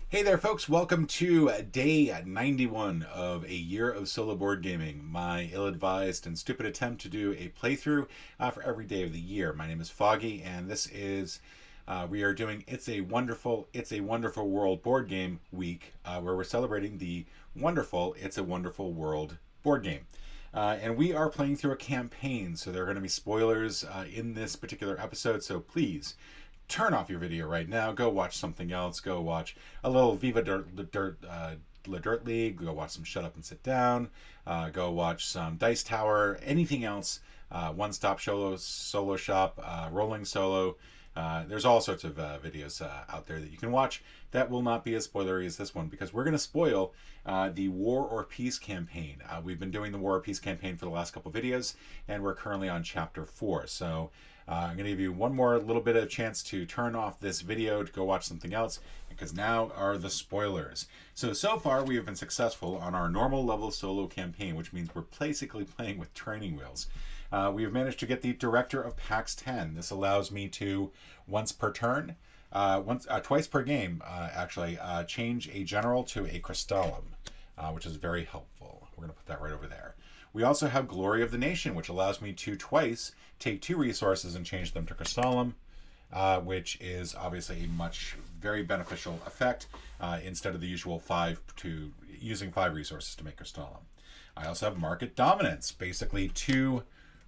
Hey there, folks. Welcome to day 91 of a year of solo board gaming, my ill-advised and stupid attempt to do a playthrough for every day of the year. My name is Foggy, and this is, we are doing It's a Wonderful World board game week, where we're celebrating the wonderful It's a Wonderful World board game. And we are playing through a campaign, so there are going to be spoilers in this particular episode, so please turn off your video right now. Go watch something else. Go watch a little Viva Dirt League. Go watch some Shut Up and Sit Down. Go watch some Dice Tower. Anything else. One Stop Solo Shop. Rolling Solo. There's all sorts of videos out there that you can watch that will not be as spoilery as this one, because we're going to spoil the War or Peace campaign. We've been doing the War or Peace campaign for the last couple videos, and we're currently on Chapter 4. So I'm going to give you one more little bit of chance to turn off this video to go watch something else, because now are the spoilers. So far we have been successful on our normal level solo campaign, which means we're basically playing with training wheels. We have managed to get the Director of PAX 10. This allows me to, once per turn, twice per game, actually, change a general to a Crystallum, which is very helpful. We're going to put that right over there. We also have Glory of the Nation, which allows me to twice take 2 resources and change them to Crystallum, which is obviously a very beneficial effect, instead of the usual using 5 resources to make Crystallum. I also have Market Dominance, basically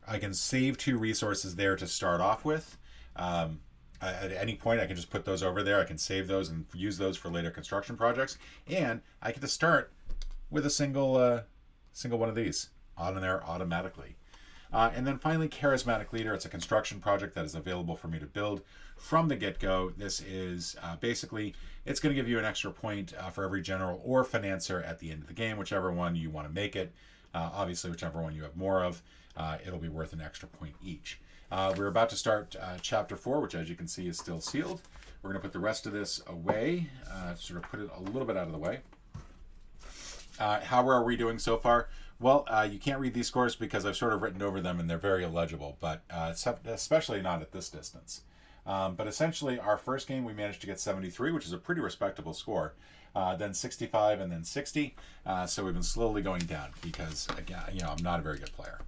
I can save 2 resources there to start off with. At any point, I can just put those over there. I can save those and use those for later construction projects. And I get to start with a single one of these on there automatically. And then finally, Charismatic Leader. It's a construction project that is available for me to build from the get-go. This is basically, it's going to give you an extra point for every general or financier at the end of the game, whichever one you want to make it. Obviously, whichever one you have more of, it'll be worth an extra point each. We're about to start Chapter 4, which, as you can see, is still sealed. We're going to put the rest of this away, sort of put it a little bit out of the way. How are we doing so far? Well, you can't read these scores because I've sort of written over them and they're very illegible, but especially not at this distance. But essentially, our first game we managed to get 73, which is a pretty respectable score. Then 65 and then 60. So we've been slowly going down because, again, I'm not a very good player.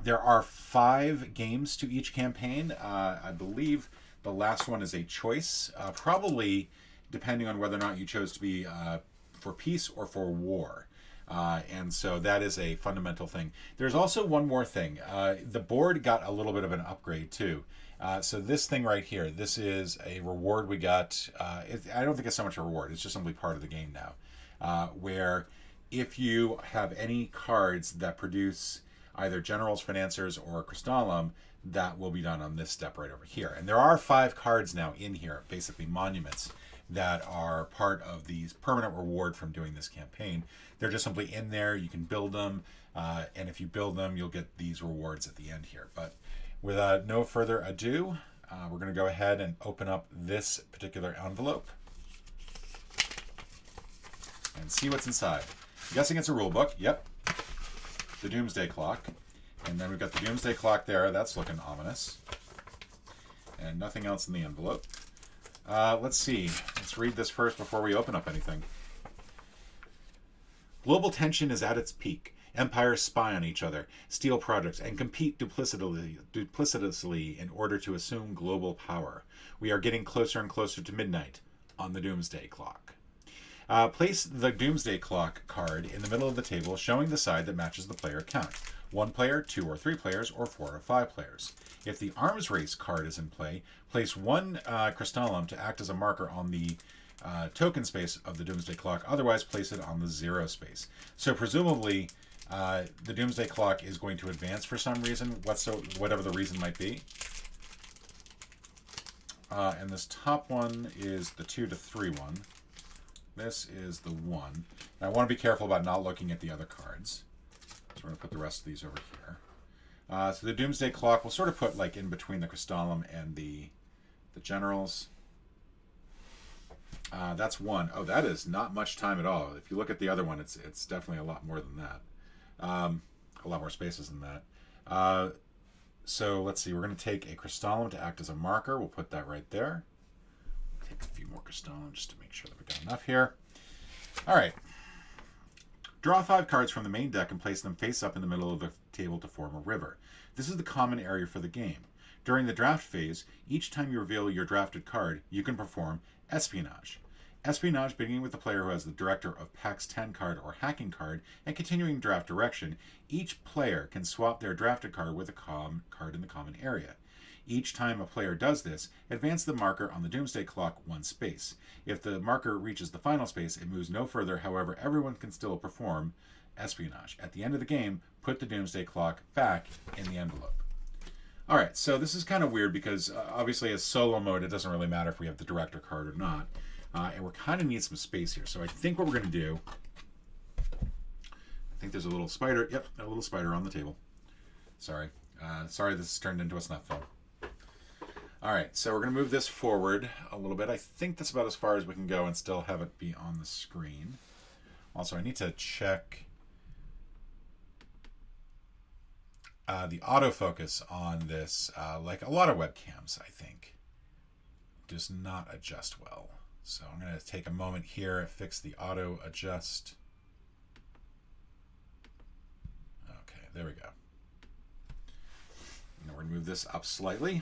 There are 5 games to each campaign. I believe the last one is a choice, probably depending on whether or not you chose to be for peace or for war. And so that is a fundamental thing. There's also one more thing. The board got a little bit of an upgrade too. So this thing right here, this is a reward we got. I don't think it's so much a reward. It's just simply part of the game now. Where if you have any cards that produce either generals, financiers, or Crystallum, that will be done on this step right over here. And there are 5 cards now in here, basically monuments, that are part of the permanent reward from doing this campaign. They're just simply in there. You can build them, and if you build them, you'll get these rewards at the end here. But without no further ado, we're going to go ahead and open up this particular envelope and see what's inside. I'm guessing it's a rule book. Yep. The Doomsday Clock. And then we've got the Doomsday Clock there. That's looking ominous. And nothing else in the envelope. Let's see. Let's read this first before we open up anything. Global tension is at its peak. Empires spy on each other, steal projects, and compete duplicitously in order to assume global power. We are getting closer and closer to midnight on the Doomsday Clock. Place the Doomsday Clock card in the middle of the table, showing the side that matches the player count. 1 player, 2 or 3 players, or 4 or 5 players. If the Arms Race card is in play, place 1 Crystallum to act as a marker on the token space of the Doomsday Clock. Otherwise, place it on the 0 space. So presumably, the Doomsday Clock is going to advance for some reason, whatever the reason might be. And this top one is the 2 to 3 one. This is the 1. And I want to be careful about not looking at the other cards. So we're going to put the rest of these over here. So the Doomsday Clock we'll sort of put like in between the Crystallum and the generals. That's 1. Oh, that is not much time at all. If you look at the other one, it's definitely a lot more than that. A lot more spaces than that. So let's see. We're going to take a Crystallum to act as a marker. We'll put that right there. Take take a few more Crystallum just to make sure that we've got enough here. All right. Draw 5 cards from the main deck and place them face up in the middle of the table to form a river. This is the common area for the game. During the draft phase, each time you reveal your drafted card, you can perform Espionage. Espionage, beginning with the player who has the Director of PAX 10 card or Hacking card, and continuing draft direction, each player can swap their drafted card with a card in the common area. Each time a player does this, advance the marker on the Doomsday Clock 1 space. If the marker reaches the final space, it moves no further. However, everyone can still perform Espionage. At the end of the game, put the Doomsday Clock back in the envelope. All right, so this is kind of weird because obviously as solo mode, it doesn't really matter if we have the Director card or not. And we kind of need some space here. So I think what we're going to do, I think there's a little spider. Yep, a little spider on the table. Sorry. Sorry this has turned into a snuff film. All right, so we're going to move this forward a little bit. I think that's about as far as we can go and still have it be on the screen. Also, I need to check the autofocus on this. Like a lot of webcams, I think, does not adjust well. So I'm going to take a moment here, fix the auto adjust. Okay, there we go. Now we're going to move this up slightly.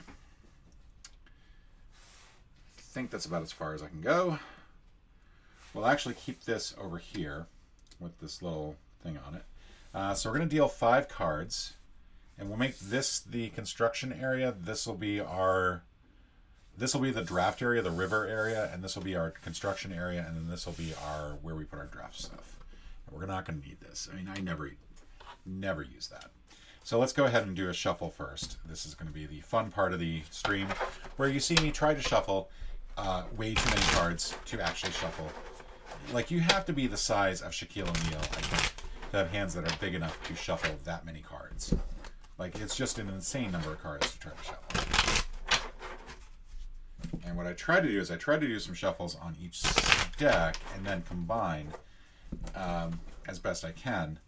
I think that's about as far as I can go. We'll actually keep this over here with this little thing on it. So we're going to deal 5 cards, and we'll make this the construction area. This will be the draft area, the river area, and this will be our construction area, and then this will be our where we put our draft stuff. And we're not going to need this. I mean, I never use that. So let's go ahead and do a shuffle first. This is going to be the fun part of the stream, where you see me try to shuffle way too many cards to actually shuffle. Like, you have to be the size of Shaquille O'Neal, I think, to have hands that are big enough to shuffle that many cards. Like, it's just an insane number of cards to try to shuffle. And what I try to do is I try to do some shuffles on each deck and then combine as best I can.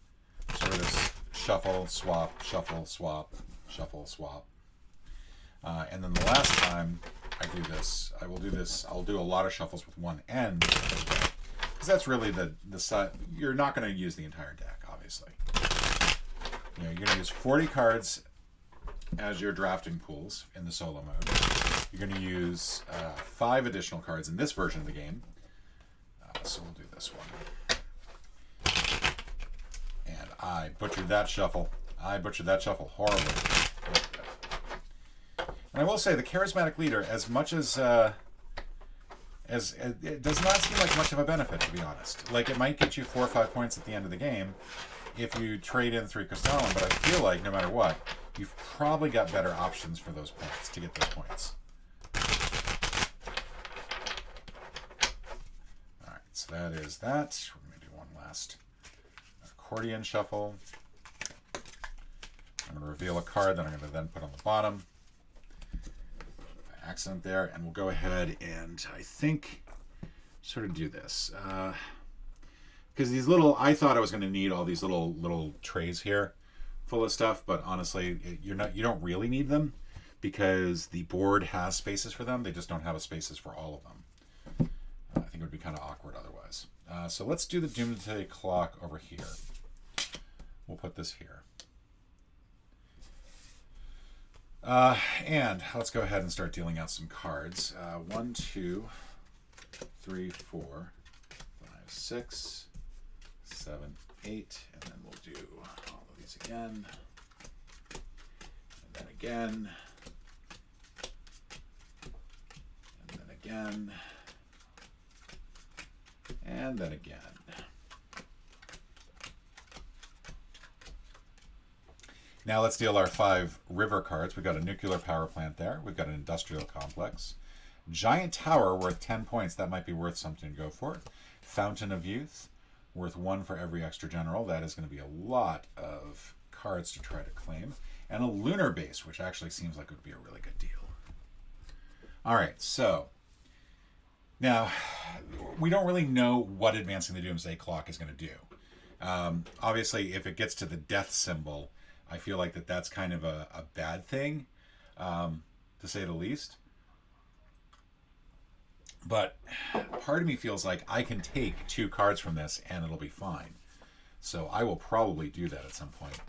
Sort of this shuffle, swap, shuffle, swap, shuffle, swap. And then the last time I do this, I'll do a lot of shuffles with one end of the deck. Because that's really the side. You're not going to use the entire deck, obviously. You know, you're going to use 40 cards as your drafting pools in the solo mode. You're going to use 5 additional cards in this version of the game. So we'll do this one. And I butchered that shuffle. Horribly. And I will say, the Charismatic Leader, as much as it does not seem like much of a benefit, to be honest. Like, it might get you 4 or 5 points at the end of the game if you trade in 3 Crystallum, but I feel like no matter what, you've probably got better options for those points, to get those points. All right, so that is that. We're going to do one last accordion shuffle. I'm going to reveal a card that I'm going to then put on the bottom. Accident there, and we'll go ahead and I think sort of do this because these little, I thought I was going to need all these little trays here full of stuff, but honestly you don't really need them because the board has spaces for them. They just don't have a spaces for all of them. I think it would be kind of awkward otherwise. So let's do the Doomsday Clock over here. We'll put this here. And let's go ahead and start dealing out some cards. 1, 2, 3, 4, 5, 6, 7, 8, and then we'll do all of these again, and then again, and then again, and then again. Now let's deal our 5 river cards. We've got a nuclear power plant there. We've got an industrial complex. Giant tower worth 10 points. That might be worth something to go for. Fountain of Youth, worth 1 for every extra general. That is going to be a lot of cards to try to claim. And a lunar base, which actually seems like it would be a really good deal. All right, so now we don't really know what advancing the Doomsday Clock is going to do. Obviously, if it gets to the death symbol, I feel like that's kind of a bad thing, to say the least. But part of me feels like I can take 2 cards from this and it'll be fine. So I will probably do that at some point.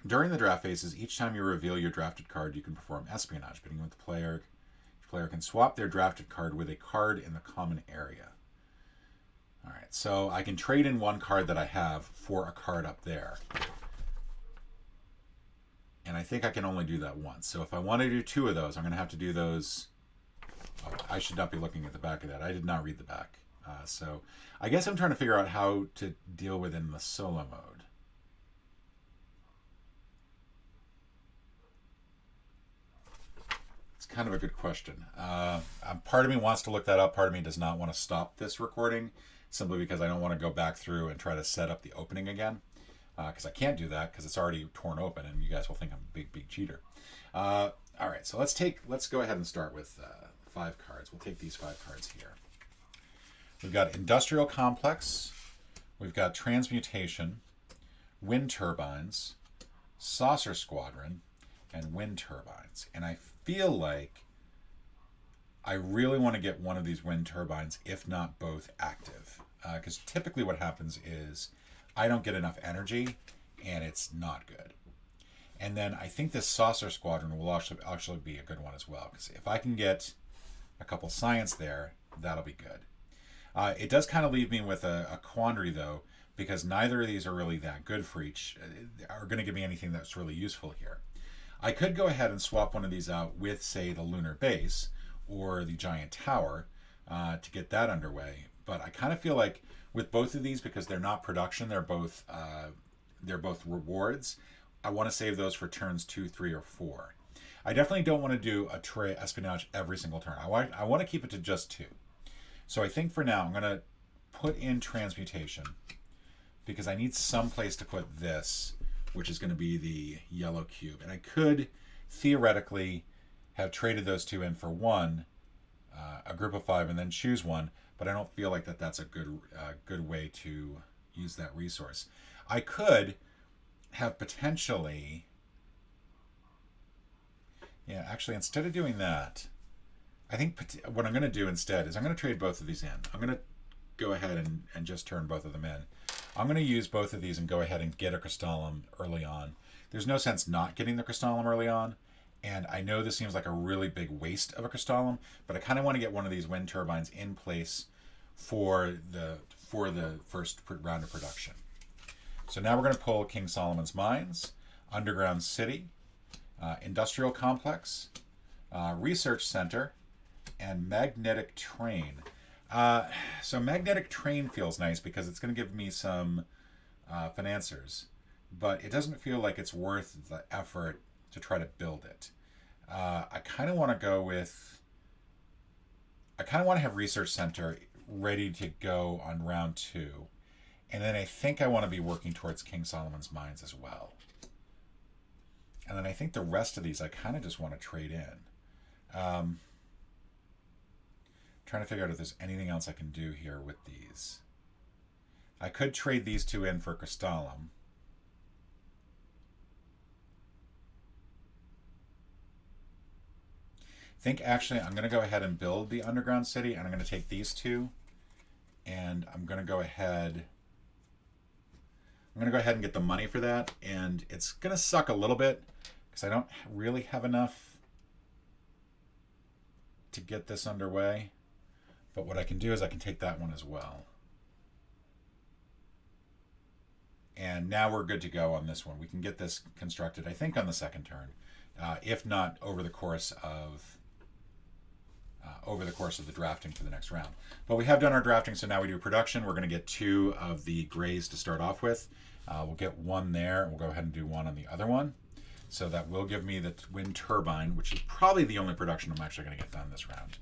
During the draft phases, each time you reveal your drafted card, you can perform espionage, beginning with the player. Each player can swap their drafted card with a card in the common area. All right, so I can trade in 1 card that I have for a card up there. And I think I can only do that once. So if I want to do 2 of those, I'm going to have to do those. Oh, I should not be looking at the back of that. I did not read the back. So I guess I'm trying to figure out how to deal with it in the solo mode. It's kind of a good question. Part of me wants to look that up. Part of me does not want to stop this recording simply because I don't want to go back through and try to set up the opening again. Because I can't do that because it's already torn open and you guys will think I'm a big cheater. All right, so let's go ahead and start with 5 cards. We'll take these 5 cards here. We've got Industrial Complex, we've got Transmutation, Wind Turbines, Saucer Squadron, and Wind Turbines. And I feel like I really want to get one of these Wind Turbines, if not both, active. Because typically what happens is I don't get enough energy, and it's not good. And then I think this Saucer Squadron will actually be a good one as well, because if I can get a couple science there, that'll be good. It does kind of leave me with a quandary, though, because neither of these are really that good for each, are going to give me anything that's really useful here. I could go ahead and swap one of these out with, say, the Lunar Base or the Giant Tower to get that underway. But I kind of feel like with both of these, because they're not production, they're both rewards, I want to save those for turns 2, 3, or 4. I definitely don't want to do a espionage every single turn. I want to keep it to just 2. So I think for now I'm going to put in Transmutation because I need some place to put this, which is going to be the yellow cube. And I could theoretically have traded those 2 in for 1, a group of 5, and then choose 1, but I don't feel like that's a good way to use that resource. I could have potentially, yeah, actually, instead of doing that, I think what I'm going to do instead is I'm going to trade both of these in. I'm going to go ahead and just turn both of them in. I'm going to use both of these and go ahead and get a Crystallum early on. There's no sense not getting the Crystallum early on, and I know this seems like a really big waste of a Crystallum, but I kind of want to get one of these Wind Turbines in place for the first round of production. So now we're going to pull King Solomon's Mines, Underground City, Industrial Complex, Research Center, and Magnetic Train. So Magnetic Train feels nice because it's going to give me some financiers, but it doesn't feel like it's worth the effort to try to build it. I kind of want to have Research Center ready to go on round 2. And then I think I want to be working towards King Solomon's Mines as well. And then I think the rest of these I kind of just want to trade in. Trying to figure out if there's anything else I can do here with these. I could trade these 2 in for Crystallum. I think actually I'm going to go ahead and build the Underground City, and I'm going to take these 2, and I'm going to go ahead and get the money for that, and it's going to suck a little bit because I don't really have enough to get this underway. But what I can do is I can take that one as well. And now we're good to go on this one. We can get this constructed, I think, on the second turn, if not over the course of the drafting for the next round. But we have done our drafting, so now we do production. We're going to get 2 of the grays to start off with. We'll get 1 there. We'll go ahead and do 1 on the other one. So that will give me the Wind Turbine, which is probably the only production I'm actually going to get done this round.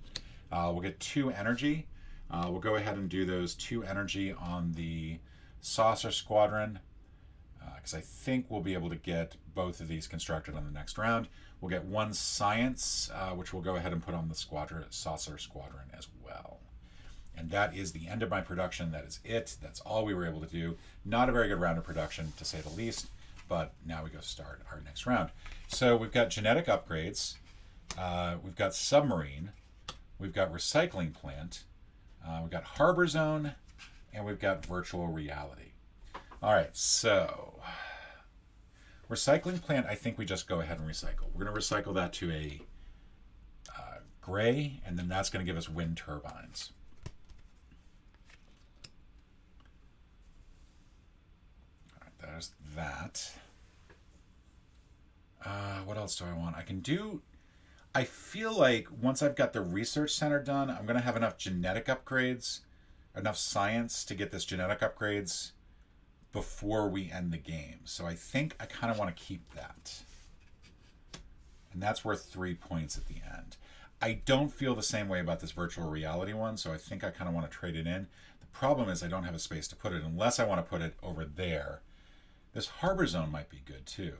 We'll get 2 energy. We'll go ahead and do those 2 energy on the Saucer Squadron, because I think we'll be able to get both of these constructed on the next round. We'll get 1 science, which we'll go ahead and put on the Saucer Squadron as well. And that is the end of my production. That is it. That's all we were able to do. Not a very good round of production, to say the least, but now we go start our next round. So we've got genetic upgrades. We've got submarine. we've got recycling plant, we've got harbor zone, and we've got virtual reality. All right, so recycling plant, I think we just go ahead and recycle. We're going to recycle that to a gray, and then that's going to give us wind turbines. All right, there's that. What else do I want? I feel like once I've got the research center done, I'm going to have enough genetic upgrades, enough science to get this genetic upgrades before we end the game. So I think I kind of want to keep that. And that's worth 3 points at the end. I don't feel the same way about this virtual reality one, so I think I kind of want to trade it in. The problem is I don't have a space to put it unless I want to put it over there. This harbor zone might be good too.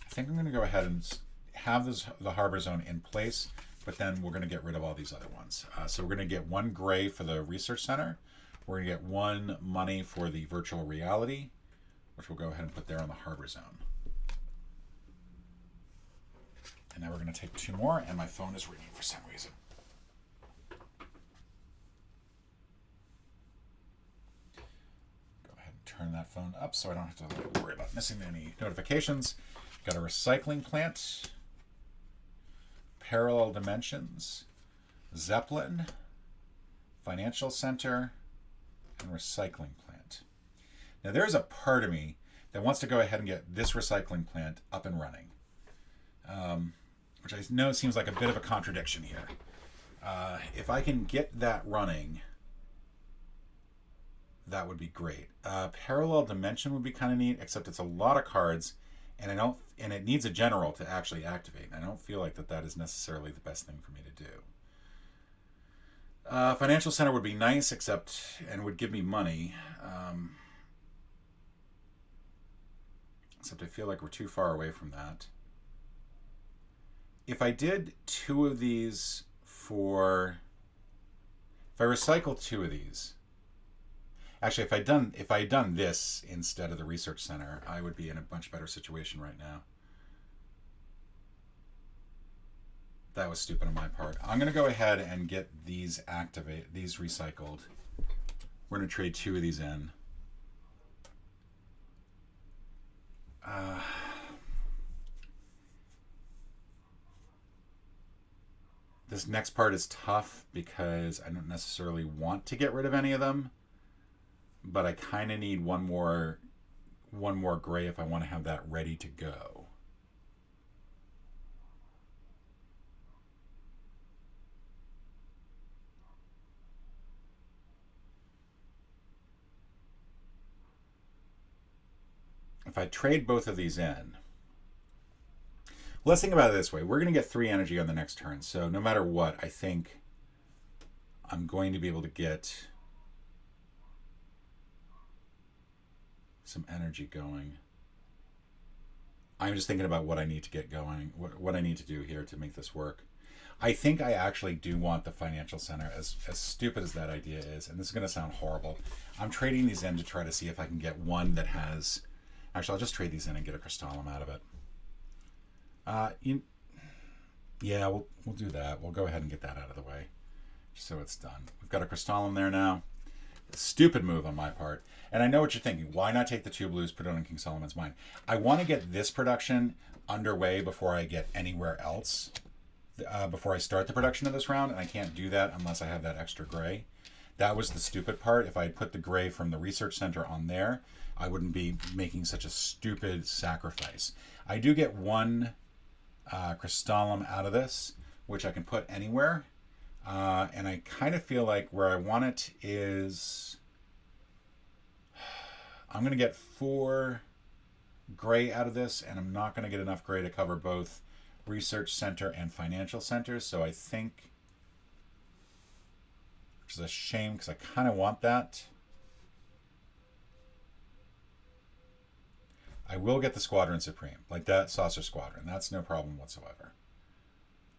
I think I'm going to go ahead and have the harbor zone in place, but then we're going to get rid of all these other ones. So we're going to get 1 gray for the research center. We're going to get 1 money for the virtual reality, which we'll go ahead and put there on the harbor zone. And now we're going to take 2 more, and my phone is ringing for some reason. Go ahead and turn that phone up so I don't have to worry about missing any notifications. Got a recycling plant, parallel dimensions, Zeppelin, financial center, and recycling plant. Now there's a part of me that wants to go ahead and get this recycling plant up and running, which I know seems like a bit of a contradiction here. If I can get that running, that would be great. Parallel dimension would be kind of neat, except it's a lot of cards, and it needs a general to actually activate. And I don't feel like that is necessarily the best thing for me to do. Financial center would be nice, and would give me money. Except I feel like we're too far away from that. If I did 2 of these if I recycle 2 of these, actually, if I done this instead of the research center, I would be in a much better situation right now. That was stupid on my part. I'm going to go ahead and get these recycled. We're going to trade 2 of these in. This next part is tough because I don't necessarily want to get rid of any of them, but I kind of need one more gray if I want to have that ready to go. If I trade both of these in, let's think about it this way. We're going to get 3 energy on the next turn. So no matter what, I think I'm going to be able to get some energy going. I'm just thinking about what I need to get going, what I need to do here to make this work. I think I actually do want the financial center, as stupid as that idea is, and this is going to sound horrible. I'm trading these in to try to see if I can get one that has... Actually, I'll just trade these in and get a crystallum out of it. Yeah, we'll do that. We'll go ahead and get that out of the way, just so it's done. We've got a crystallum there now. Stupid move on my part. And I know what you're thinking. Why not take the 2 blues, put it on King Solomon's Mine? I want to get this production underway before I get anywhere else, before I start the production of this round, and I can't do that unless I have that extra gray. That was the stupid part. If I had put the gray from the research center on there, I wouldn't be making such a stupid sacrifice. I do get 1 crystallum out of this, which I can put anywhere. And I kind of feel like where I want it is... I'm going to get 4 gray out of this, and I'm not going to get enough gray to cover both research center and financial center. So I think... which is a shame because I kind of want that. I will get the Squadron Supreme, like that Saucer Squadron. That's no problem whatsoever.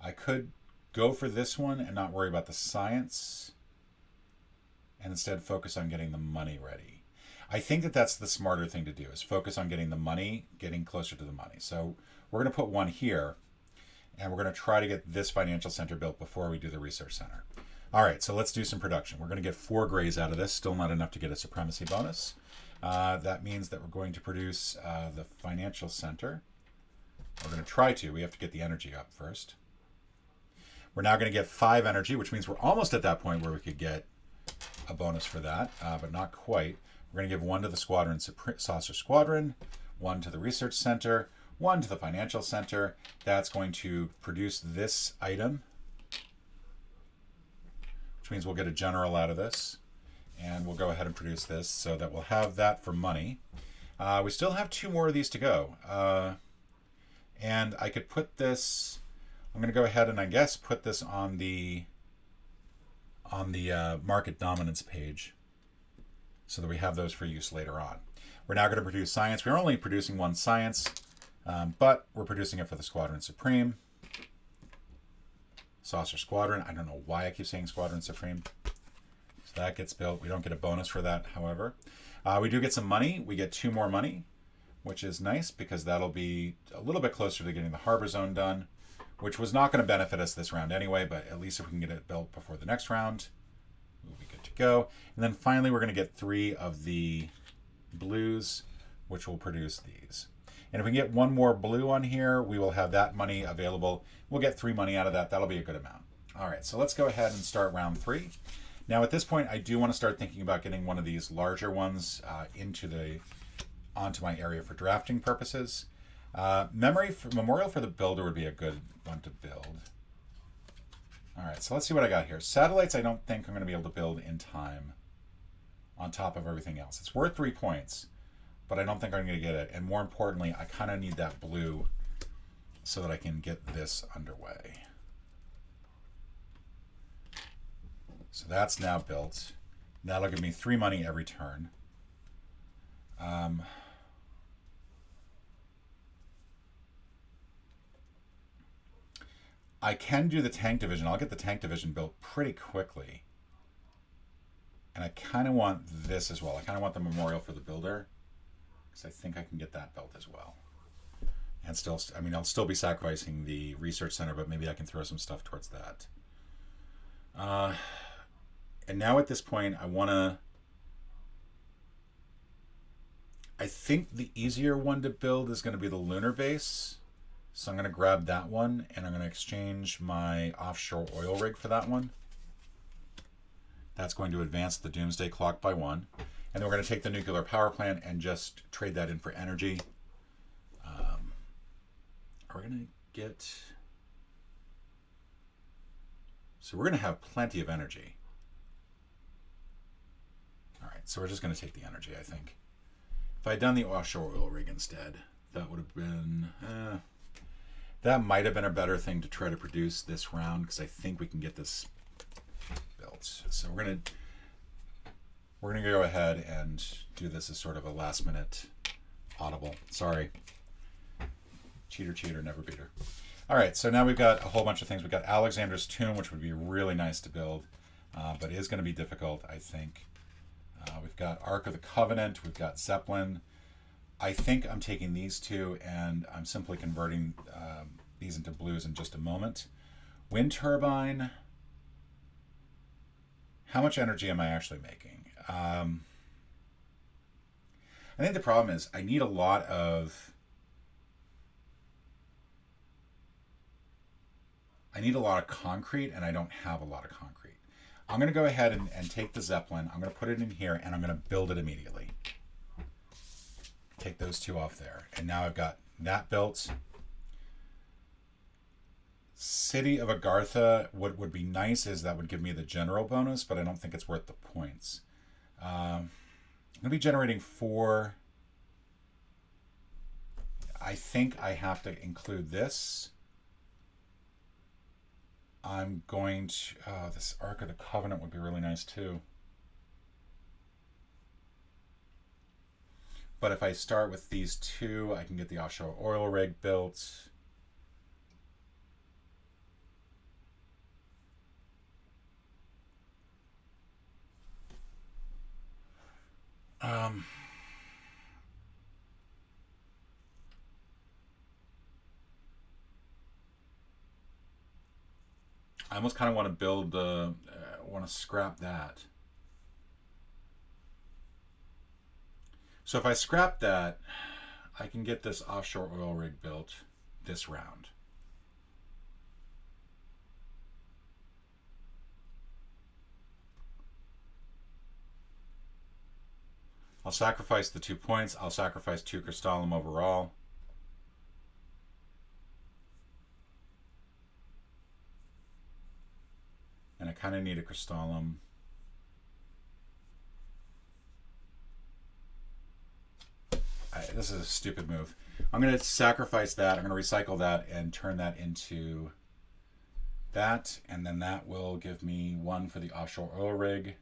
I could go for this one and not worry about the science and instead focus on getting the money ready. I think that's the smarter thing to do, is focus on getting the money, getting closer to the money. So we're going to put 1 here. And we're going to try to get this financial center built before we do the research center. All right, so let's do some production. We're going to get 4 grays out of this, still not enough to get a supremacy bonus. That means that we're going to produce the financial center. We're going to try to. We have to get the energy up first. We're now going to get 5 energy, which means we're almost at that point where we could get a bonus for that, but not quite. We're going to give 1 to the squadron, saucer squadron, 1 to the research center, 1 to the financial center. That's going to produce this item, which means we'll get a general out of this. And we'll go ahead and produce this so that we'll have that for money. We still have 2 more of these to go. And I could put this, I'm going to go ahead and I guess put this on the market dominance page so that we have those for use later on. We're now going to produce science. We're only producing 1 science, but we're producing it for the Squadron Supreme. Saucer Squadron. I don't know why I keep saying Squadron Supreme. So that gets built. We don't get a bonus for that, however. We do get some money. We get 2 more money, which is nice because that'll be a little bit closer to getting the harbor zone done, which was not going to benefit us this round anyway, but at least if we can get it built before the next round, we'll be good to go. And then finally, we're going to get 3 of the blues, which will produce these. And if we can get 1 more blue on here, we will have that money available. We'll get 3 money out of that. That'll be a good amount. All right, so let's go ahead and start round 3. Now at this point, I do want to start thinking about getting one of these larger ones onto my area for drafting purposes. Memorial for the Builder would be a good one to build. All right, so let's see what I got here. Satellites, I don't think I'm going to be able to build in time on top of everything else. It's worth 3 points, but I don't think I'm going to get it. And more importantly, I kind of need that blue so that I can get this underway. So that's now built. That'll give me 3 money every turn. I can do the tank division. I'll get the tank division built pretty quickly. And I kind of want this as well. I kind of want the memorial for the builder, because I think I can get that built as well. And still, I mean, I'll still be sacrificing the research center, but maybe I can throw some stuff towards that. And now at this point, I think the easier one to build is going to be the Lunar Base. So I'm going to grab that one, and I'm going to exchange my offshore oil rig for that one. That's going to advance the Doomsday Clock by 1. And then we're going to take the nuclear power plant and just trade that in for energy. Are we going to get... So we're going to have plenty of energy. All right, so we're just going to take the energy, I think. If I had done the offshore oil rig instead, that would have been... that might have been a better thing to try to produce this round, because I think we can get this built. So we're gonna go ahead and do this as sort of a last minute audible. Sorry. Cheater, never beater. All right, so now we've got a whole bunch of things. We've got Alexander's Tomb, which would be really nice to build, but it is going to be difficult, I think. We've got Ark of the Covenant. We've got Zeppelin. I think I'm taking these 2, and I'm simply converting these into blues in just a moment. Wind turbine. How much energy am I actually making? I think the problem is I need a lot of concrete, and I don't have a lot of concrete. I'm going to go ahead and take the Zeppelin. I'm going to put it in here, and I'm going to build it immediately. Take those 2 off there. And now I've got that built. City of Agartha, what would be nice is that would give me the general bonus, but I don't think it's worth the points. I'm going to be generating 4. I think I have to include this. I'm going to... this Ark of the Covenant would be really nice too. But if I start with these 2, I can get the offshore oil rig built. I almost kind of want to build the, want to scrap that. So if I scrap that, I can get this offshore oil rig built this round. I'll sacrifice the 2 points. I'll sacrifice 2 crystallum overall. And I kind of need a crystallum. This is a stupid move. I'm going to sacrifice that. I'm going to recycle that and turn that into that. And then that will give me 1 for the offshore oil rig.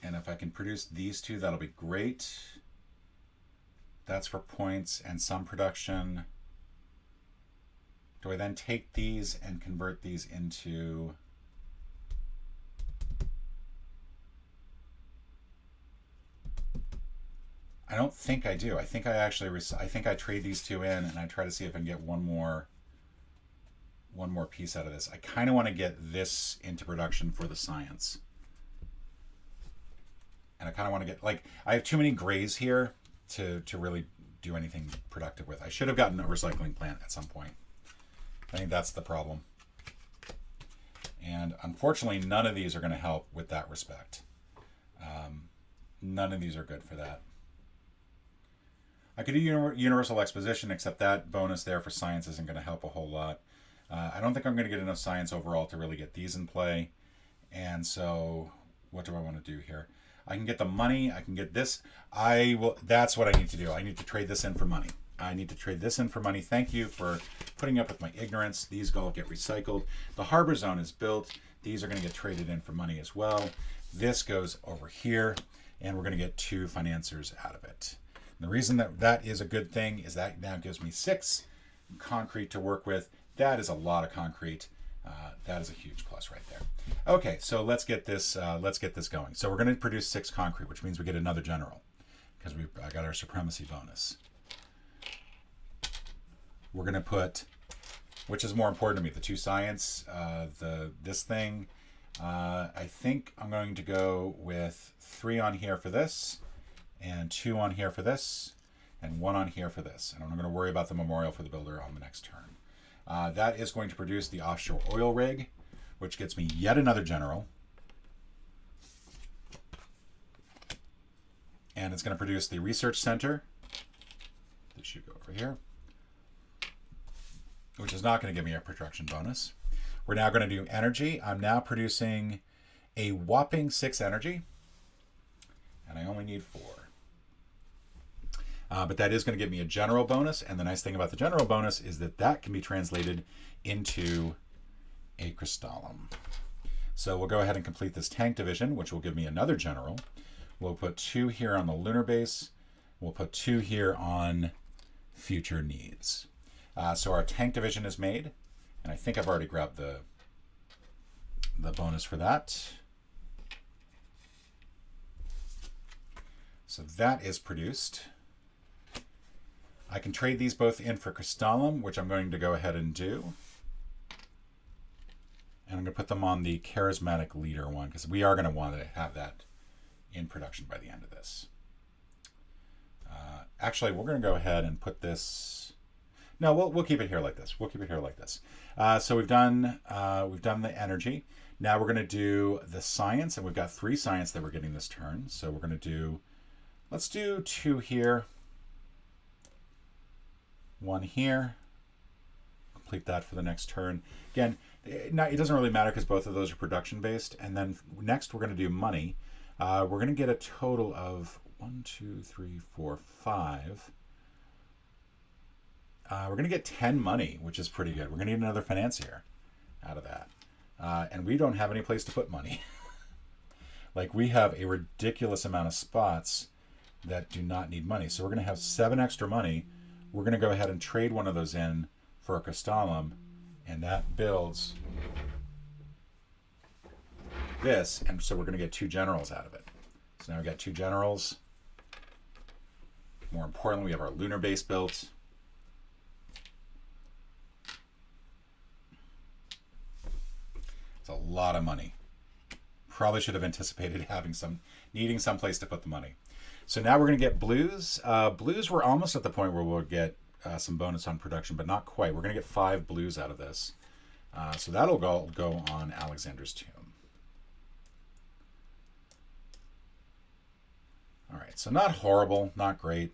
And if I can produce these 2, that'll be great. That's for points and some production. Do I then take these and convert these into... I don't think I do. I think I actually, I think I trade these 2 in and I try to see if I can get one more piece out of this. I kind of want to get this into production for the science. And I kind of want to get, like, I have too many grays here to really do anything productive with. I should have gotten a recycling plant at some point. I think that's the problem. And unfortunately, none of these are going to help with that respect. None of these are good for that. I could do Universal Exposition, except that bonus there for science isn't going to help a whole lot. I don't think I'm going to get enough science overall to really get these in play. And so what do I want to do here? I can get the money. I can get this. That's what I need to do. I need to trade this in for money. I need to trade this in for money. Thank you for putting up with my ignorance. These all get recycled. The harbor zone is built. These are going to get traded in for money as well. This goes over here, and we're going to get 2 financiers out of it. And the reason that is a good thing is that now gives me 6 concrete to work with. That is a lot of concrete. That is a huge plus right there. Okay, so let's get this going. So we're going to produce 6 concrete, which means we get another general because I got our supremacy bonus. We're going to put, which is more important to me, the 2 science, this thing. I think I'm going to go with 3 on here for this, and 2 on here for this, and 1 on here for this. And I'm going to worry about the memorial for the builder on the next turn. That is going to produce the offshore oil rig, which gets me yet another general. And it's going to produce the research center. This should go over here, which is not going to give me a production bonus. We're now going to do energy. I'm now producing a whopping 6 energy, and I only need 4. But that is going to give me a general bonus, and the nice thing about the general bonus is that that can be translated into a crystallum. So we'll go ahead and complete this tank division, which will give me another general. We'll put 2 here on the lunar base. We'll put 2 here on future needs. So our tank division is made, and I think I've already grabbed the bonus for that. So that is produced. I can trade these both in for crystallum, which I'm going to go ahead and do. And I'm going to put them on the Charismatic Leader one, because we are going to want to have that in production by the end of this. Actually, we're going to go ahead and put this... No, we'll keep it here like this. We'll keep it here like this. So we've done the energy. Now we're going to do the science, and we've got 3 science that we're getting this turn. So we're going to do... Let's do 2 here. 1 here. Complete that for the next turn. Again, it doesn't really matter because both of those are production based. And then next we're going to do money. We're going to get a total of 1, 2, 3, 4, 5. We're going to get 10 money, which is pretty good. We're going to need another financier out of that. And we don't have any place to put money. Like, we have a ridiculous amount of spots that do not need money. So we're going to have 7 extra money. We're going to go ahead and trade one of those in for a crystallum, and that builds this. And so we're going to get 2 generals out of it. So now we've got 2 generals. More importantly, we have our lunar base built. lot of money. Probably should have anticipated needing some place to put the money. So now we're going to get blues. Blues, we're almost at the point where we'll get some bonus on production, but not quite. We're going to get 5 blues out of this. So that'll go on Alexander's tomb. All right, so not horrible, not great.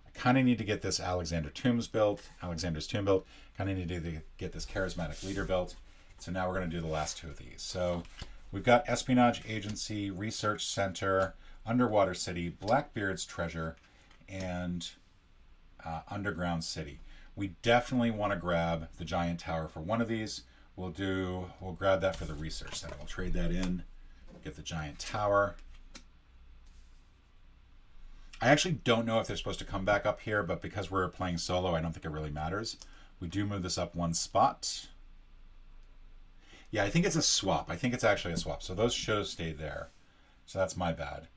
I kind of need to get this Alexander's tomb built. Kind of need to get this Charismatic Leader built. So now we're going to do the last 2 of these. So we've got Espionage Agency, Research Center, Underwater City, Blackbeard's Treasure, and Underground City. We definitely want to grab the Giant Tower for one of these. We'll grab that for the Research Center. We'll trade that in, get the Giant Tower. I actually don't know if they're supposed to come back up here, but because we're playing solo, I don't think it really matters. We do move this up 1 spot. Yeah, I think it's a swap. I think it's actually a swap. So those should have stayed there. So that's my bad.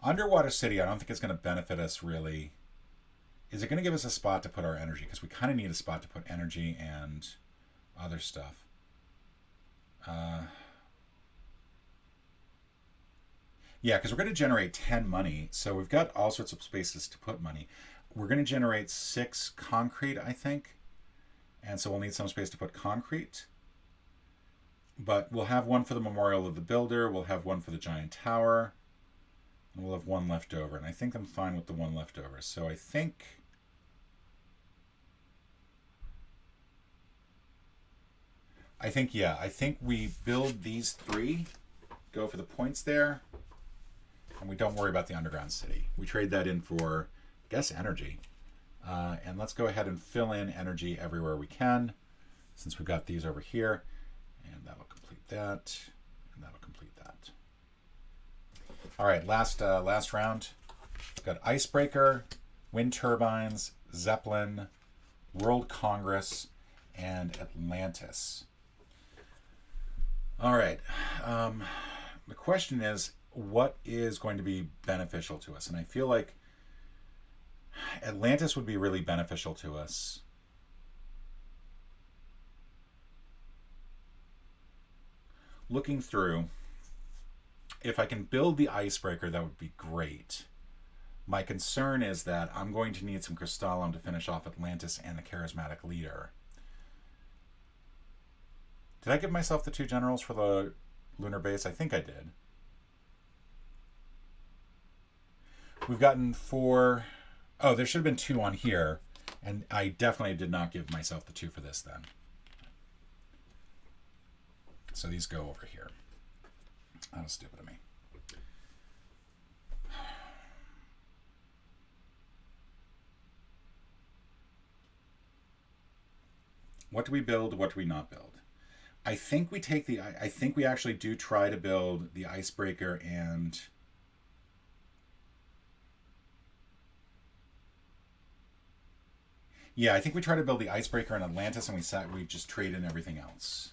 Underwater City, I don't think it's going to benefit us really. Is it going to give us a spot to put our energy? Because we kind of need a spot to put energy and other stuff. Yeah, because we're going to generate 10 money. So we've got all sorts of spaces to put money. We're going to generate 6 concrete, I think. And so we'll need some space to put concrete. But we'll have 1 for the Memorial of the Builder. We'll have 1 for the Giant Tower. And we'll have 1 left over. And I think I'm fine with the 1 left over. So I think... yeah. I think we build these 3. Go for the points there. And we don't worry about the Underground City. We trade that in for, I guess, energy. And let's go ahead and fill in energy everywhere we can, since we've got these over here. And that'll complete that. And that'll complete that. All right, last round. We've got Icebreaker, Wind Turbines, Zeppelin, World Congress, and Atlantis. All right. The question is, what is going to be beneficial to us? And I feel like Atlantis would be really beneficial to us. Looking through, if I can build the Icebreaker, that would be great. My concern is that I'm going to need some Crystallum to finish off Atlantis and the Charismatic Leader. Did I give myself the 2 generals for the Lunar Base? I think I did. We've gotten 4... Oh, there should have been 2 on here, and I definitely did not give myself the 2 for this then. So these go over here. That was stupid of me. What do we build? What do we not build? I think we take the... I think we actually do try to build the Icebreaker and... Yeah, I think we try to build the Icebreaker in Atlantis, and we just trade in everything else.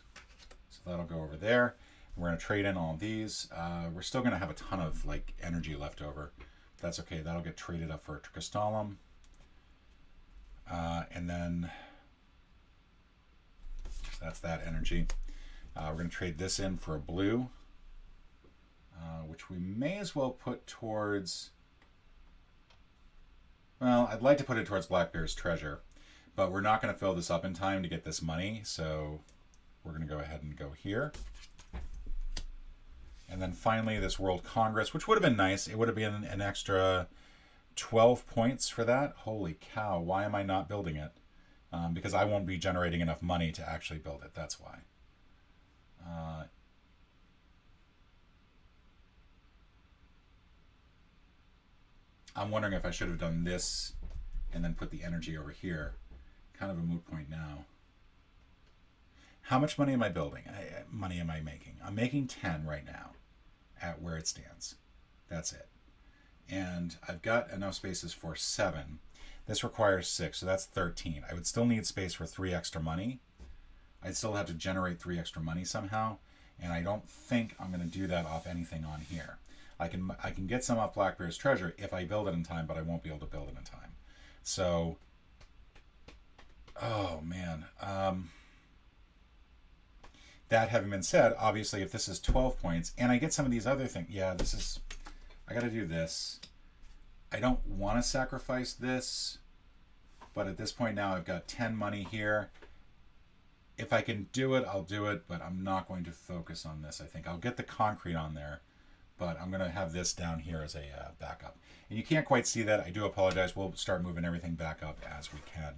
So that'll go over there. We're going to trade in all these. We're still going to have a ton of energy left over. That's okay. That'll get traded up for Crystallum. And then that's that energy. We're going to trade this in for a blue, which we may as well put towards... Well, I'd like to put it towards Blackbeard's Treasure, but we're not going to fill this up in time to get this money, so we're going to go ahead and go here. And then finally, this World Congress, which would have been nice. It would have been an extra 12 points for that. Holy cow, why am I not building it? Because I won't be generating enough money to actually build it, that's why. I'm wondering if I should have done this and then put the energy over here. Kind of a moot point now. How much money am I building? Money am I making? I'm making 10 right now at where it stands. That's it. And I've got enough spaces for 7. This requires 6, so that's 13. I would still need space for 3 extra money. I'd still have to generate 3 extra money somehow, and I don't think I'm going to do that off anything on here. I can get some off Blackbeard's Treasure if I build it in time, but I won't be able to build it in time. So, oh man. That having been said, obviously, if this is 12 points, and I get some of these other things, yeah, this is, I got to do this. I don't want to sacrifice this, but at this point now I've got 10 money here. If I can do it, I'll do it, but I'm not going to focus on this. I think I'll get the concrete on there, but I'm going to have this down here as a backup. And you can't quite see that. I do apologize. We'll start moving everything back up as we can.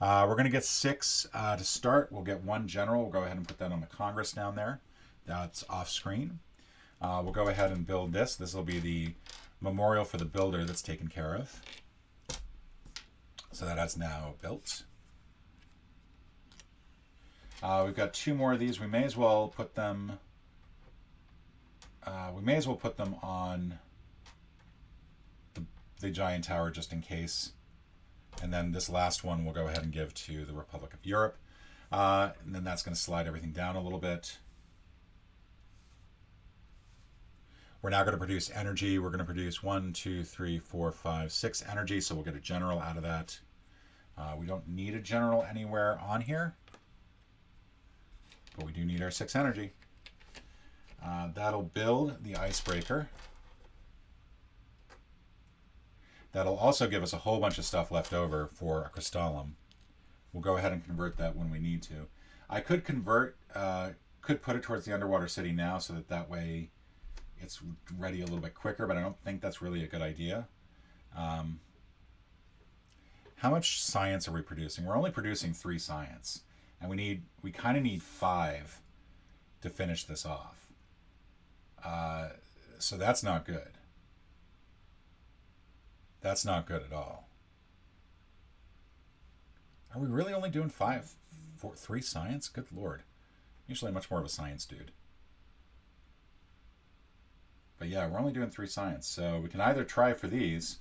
We're going to get 6 to start. We'll get 1 general. We'll go ahead and put that on the Congress down there. That's off screen. We'll go ahead and build this. This will be the memorial for the builder that's taken care of. So that's now built. We've got 2 more of these. We may as well put them. On the giant tower just in case. And then this last one we'll go ahead and give to the Republic of Europe. And then that's going to slide everything down a little bit. We're now going to produce energy. We're going to produce 1, 2, 3, 4, 5, 6 energy. So we'll get a general out of that. We don't need a general anywhere on here, but we do need our 6 energy. That'll build the icebreaker. That'll also give us a whole bunch of stuff left over for a crystallum. We'll go ahead and convert that when we need to. I could convert, could put it towards the underwater city now so that way it's ready a little bit quicker, but I don't think that's really a good idea. How much science are we producing? We're only producing 3 science, and we kind of need 5 to finish this off. So that's not good. That's not good at all. Are we really only doing 3 science? Good Lord. Usually much more of a science dude. But yeah, we're only doing 3 science. So we can either try for these,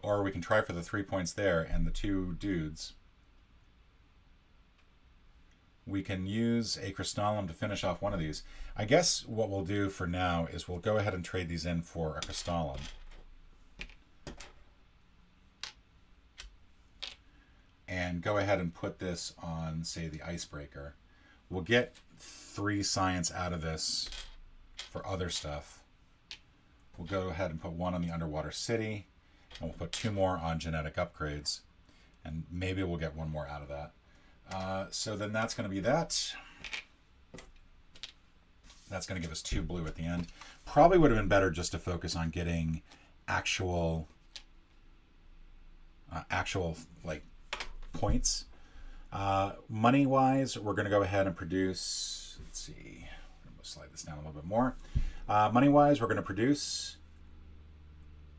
or we can try for the 3 points there and the 2 dudes. We can use a crystallum to finish off one of these. I guess what we'll do for now is we'll go ahead and trade these in for a crystallum. And go ahead and put this on, say, the icebreaker. We'll get 3 science out of this for other stuff. We'll go ahead and put 1 on the underwater city. And we'll put 2 more on genetic upgrades. And maybe we'll get 1 more out of that. So then that's going to be that. That's going to give us 2 blue at the end. Probably would have been better just to focus on getting actual like points. Money-wise, we're going to go ahead and produce, let's see, I'm going to slide this down a little bit more. Money-wise, we're going to produce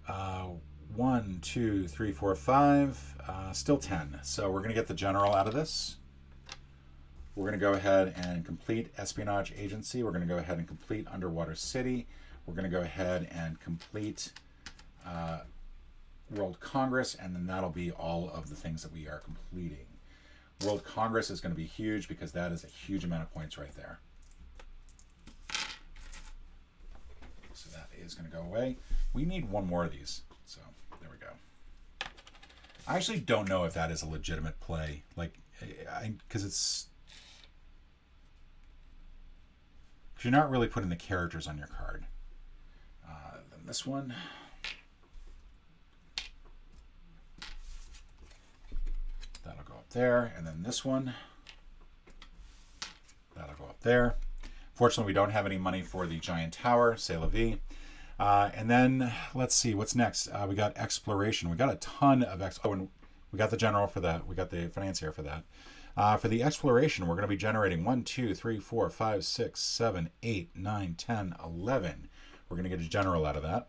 1, 2, 3, 4, 5, still 10. So we're going to get the general out of this. We're going to go ahead and complete espionage agency. We're going to go ahead and complete underwater city. We're going to go ahead and complete World Congress, and then that'll be all of the things that we are completing. World Congress is going to be huge because that is a huge amount of points right there. So that is going to go away. We need 1 more of these. So there we go. I actually don't know if that is a legitimate play, like, because it's, you're not really putting the characters on your card. Then this one. That'll go up there. And then this one. That'll go up there. Fortunately, we don't have any money for the giant tower. C'est la vie. And then, let's see, what's next? We got exploration. We got a ton of and we got the general for that. We got the financier for that. For the exploration, we're going to be generating 1, 2, 3, 4, 5, 6, 7, 8, 9, 10, 11. We're going to get a general out of that.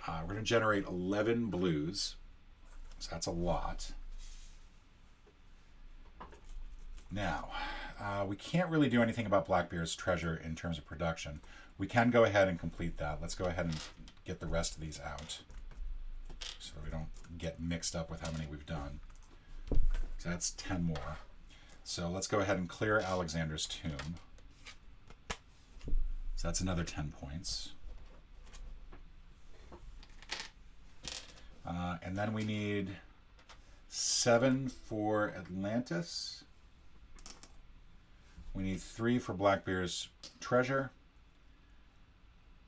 We're going to generate 11 blues. So that's a lot. Now, we can't really do anything about Blackbeard's treasure in terms of production. We can go ahead and complete that. Let's go ahead and get the rest of these out so that we don't get mixed up with how many we've done. So that's 10 more. So let's go ahead and clear Alexander's tomb. So that's another 10 points. And then we need 7 for Atlantis. We need 3 for Blackbeard's treasure.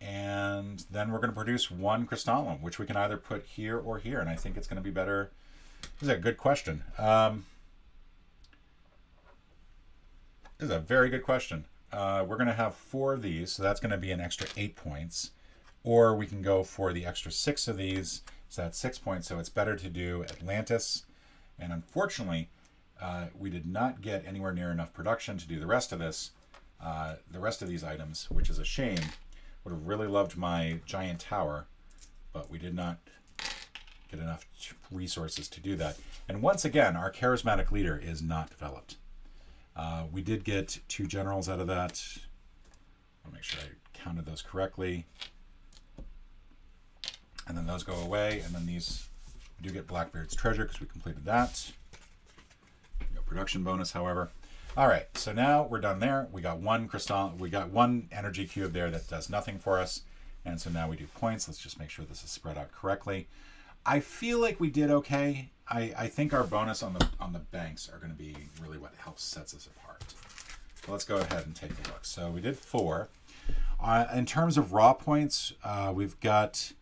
And then we're going to produce 1 crystallum, which we can either put here or here. And I think it's going to be better. This is a good question. This is a very good question. We're going to have 4 of these, so that's going to be an extra 8 points. Or we can go for the extra 6 of these, so that's 6 points. So it's better to do Atlantis. And unfortunately, we did not get anywhere near enough production to do the rest of this, the rest of these items, which is a shame. Would have really loved my giant tower, but we did not get enough resources to do that. And once again, our charismatic leader is not developed. We did get 2 generals out of that. I'll make sure I counted those correctly. And then those go away, and then these, we do get Blackbeard's treasure because we completed that. No production bonus, however. All right, so now we're done there. We got 1 crystal, we got 1 energy cube there that does nothing for us. And so now we do points. Let's just make sure this is spread out correctly. I feel like we did okay. I think our bonus on the banks are going to be really what helps sets us apart. So let's go ahead and take a look. So we did 4. In terms of raw points, we've got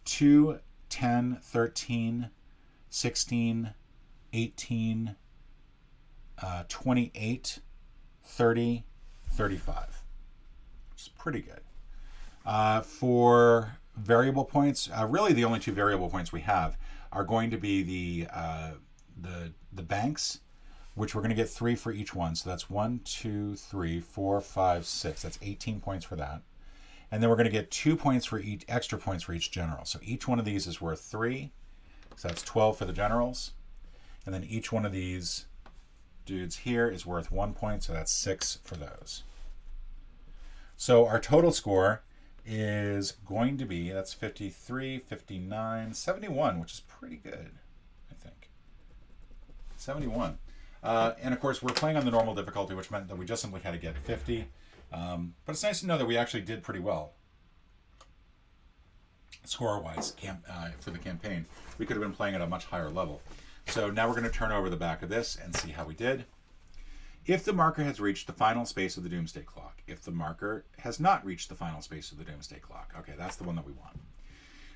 2, 10, 13, 16, 18, 28, 30, 35, which is pretty good. For variable points, really the only 2 variable points we have are going to be the banks, which we're going to get 3 for each one. So that's 1, 2, 3, 4, 5, 6. That's 18 points for that. And then we're going to get 2 points for each, extra points for each general. So each one of these is worth 3. So that's 12 for the generals. And then each one of these dudes here is worth 1 point. So that's 6 for those. So our total score is going to be, that's 53, 59, 71, which is pretty good, I think. 71. And of course, we're playing on the normal difficulty, which meant that we just simply had to get 50. But it's nice to know that we actually did pretty well score-wise for the campaign. We could have been playing at a much higher level. So now we're going to turn over the back of this and see how we did. If the marker has reached the final space of the Doomsday Clock. If the marker has not reached the final space of the Doomsday Clock. Okay, that's the one that we want.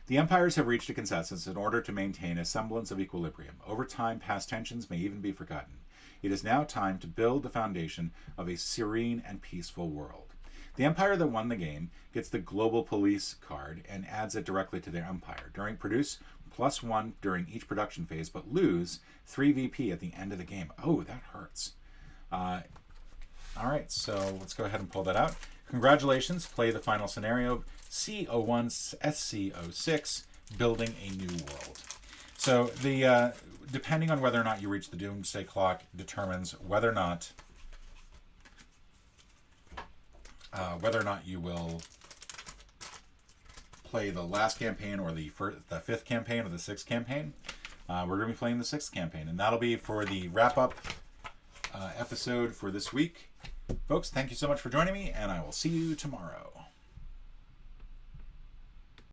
The empires have reached a consensus in order to maintain a semblance of equilibrium. Over time, past tensions may even be forgotten. It is now time to build the foundation of a serene and peaceful world. The empire that won the game gets the Global Police card and adds it directly to their empire. Produce +1 during each production phase, but lose 3 VP at the end of the game. Oh, that hurts. All right, so let's go ahead and pull that out. Congratulations, play the final scenario, C01 SC06, building a new world. So the depending on whether or not you reach the Doomsday Clock determines whether or not you will play the last campaign or the 5th campaign or the 6th campaign. We're going to be playing the 6th campaign, and that'll be for the wrap-up episode for this week. Folks, thank you so much for joining me, and I will see you tomorrow.